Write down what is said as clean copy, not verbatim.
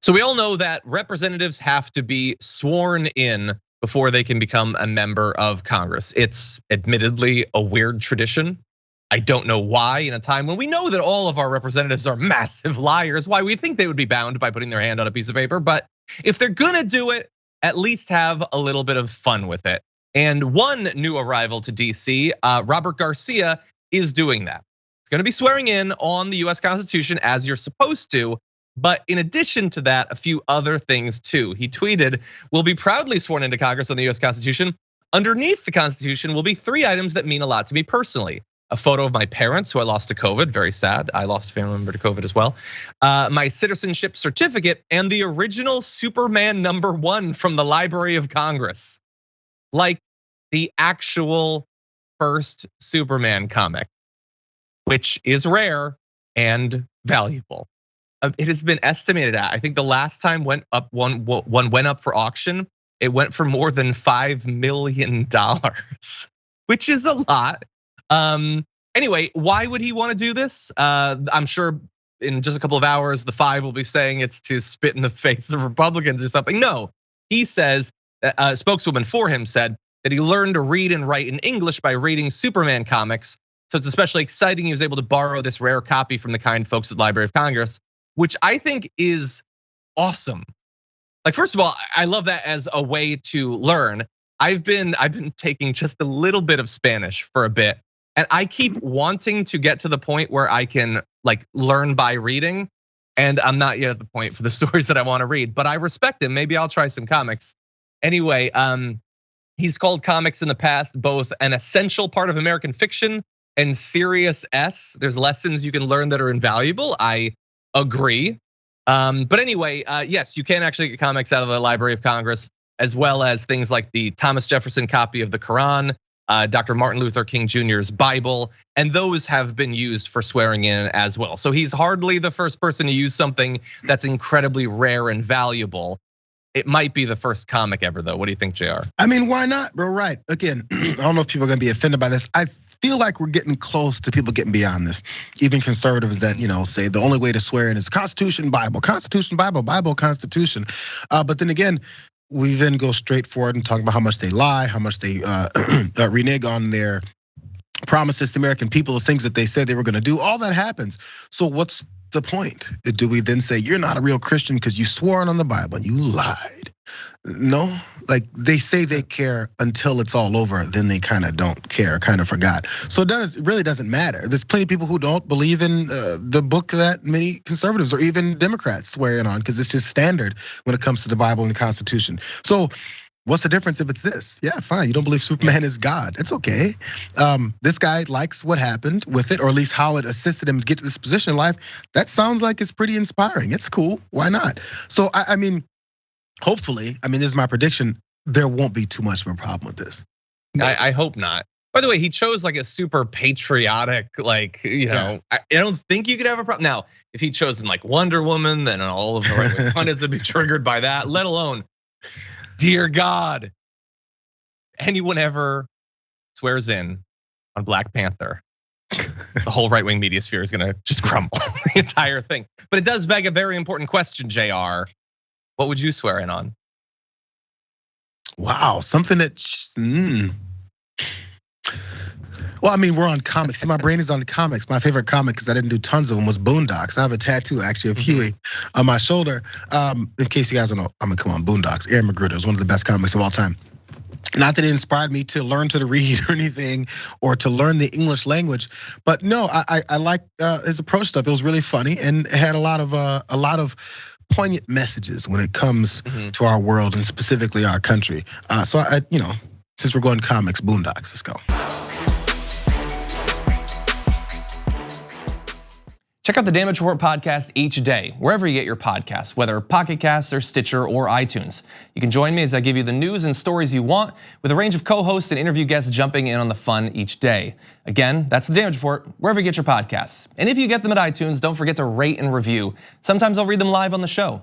So we all know that representatives have to be sworn in before they can become a member of Congress. It's admittedly a weird tradition. I don't know why, in a time when we know that all of our representatives are massive liars, why we think they would be bound by putting their hand on a piece of paper. But if they're gonna do it, at least have a little bit of fun with it. And one new arrival to DC, Robert Garcia, is doing that. He's gonna be swearing in on the US Constitution as you're supposed to. But in addition to that, a few other things too. He tweeted, "We'll be proudly sworn into Congress on the US Constitution. Underneath the Constitution will be 3 items that mean a lot to me personally. A photo of my parents who I lost to COVID, very sad. I lost a family member to COVID as well. My citizenship certificate and the original Superman #1 from the Library of Congress." Like the actual first Superman comic, which is rare and valuable. It has been estimated at, I think the last time one went up for auction, it went for more than $5 million, which is a lot. Anyway, why would he want to do this? I'm sure in just a couple of hours, the 5 will be saying it's to spit in the face of Republicans or something. No, he says, a spokeswoman for him said that he learned to read and write in English by reading Superman comics. So it's especially exciting he was able to borrow this rare copy from the kind folks at the Library of Congress, which I think is awesome. Like, first of all, I love that as a way to learn. I've been taking just a little bit of Spanish for a bit, and I keep wanting to get to the point where I can like learn by reading, and I'm not yet at the point for the stories that I want to read, but I respect him. Maybe I'll try some comics. Anyway, he's called comics in the past both an essential part of American fiction and serious S. There's lessons you can learn that are invaluable. I agree. But anyway, yes, you can actually get comics out of the Library of Congress, as well as things like the Thomas Jefferson copy of the Quran, Dr. Martin Luther King Jr.'s Bible, and those have been used for swearing in as well. So he's hardly the first person to use something that's incredibly rare and valuable. It might be the first comic ever, though. What do you think, JR? I mean, why not, bro? Right. Again, I don't know if people are gonna be offended by this. I feel like we're getting close to people getting beyond this. Even conservatives that say the only way to swear in is Constitution, Bible, Constitution, Bible, Bible, Constitution. But then again, we then go straight forward and talk about how much they lie, how much they renege on their promises to American people, the things that they said they were gonna do. All that happens. So what's the point? Do we then say you're not a real Christian because you swore on the Bible and you lied? No, like they say they care until it's all over, then they kind of don't care, kind of forgot. So it really doesn't matter. There's plenty of people who don't believe in the book that many conservatives or even Democrats swear in on, because it's just standard when it comes to the Bible and the Constitution. So what's the difference if it's this? Yeah, fine, you don't believe Superman is God, it's okay. This guy likes what happened with it, or at least how it assisted him to get to this position in life. That sounds like it's pretty inspiring, it's cool, why not? So I mean, hopefully, this is my prediction, there won't be too much of a problem with this. I hope not. By the way, he chose like a super patriotic, I don't think you could have a problem. Now, if he chose like Wonder Woman, then all of the right-wing pundits would be triggered by that, let alone, dear God, anyone ever swears in on Black Panther, the whole right-wing media sphere is gonna just crumble, the entire thing. But it does beg a very important question, JR. What would you swear in on? Wow, something that, well, we're on comics. See, my brain is on the comics. My favorite comic, because I didn't do tons of them, was Boondocks. I have a tattoo actually of Huey on my shoulder. In case you guys don't know, come on, Boondocks. Aaron McGruder is one of the best comics of all time. Not that it inspired me to learn to read or anything, or to learn the English language, but no, I like his approach stuff. It was really funny and it had a lot of poignant messages when it comes to our world and specifically our country. So since we're going comics, Boondocks, let's go. Check out the Damage Report podcast each day, wherever you get your podcasts, whether Pocket Casts or Stitcher or iTunes. You can join me as I give you the news and stories you want, with a range of co-hosts and interview guests jumping in on the fun each day. Again, that's the Damage Report, wherever you get your podcasts. And if you get them at iTunes, don't forget to rate and review. Sometimes I'll read them live on the show.